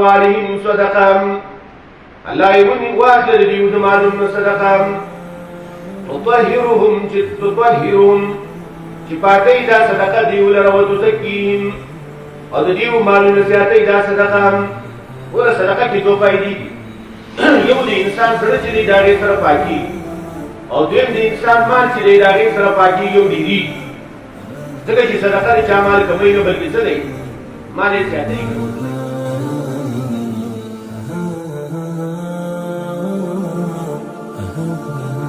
اموالهم صدقه الله يوني واخر ديو دمالهم صدقه تطهرهم چپاتی دا صدقه دیو لرا و تزکیم او دا دیو مالو نسیاتی دا صدقه ورا صدقه کی دو فائدی یو دی انسان سره چی دی داغی سر پاکی او دویم دی انسان مال چی دی داغی سر پاکی یو دی دی ځکه چې صدقه دی چا مال کموي نه بلکې څه دی مال یې زیاتوي که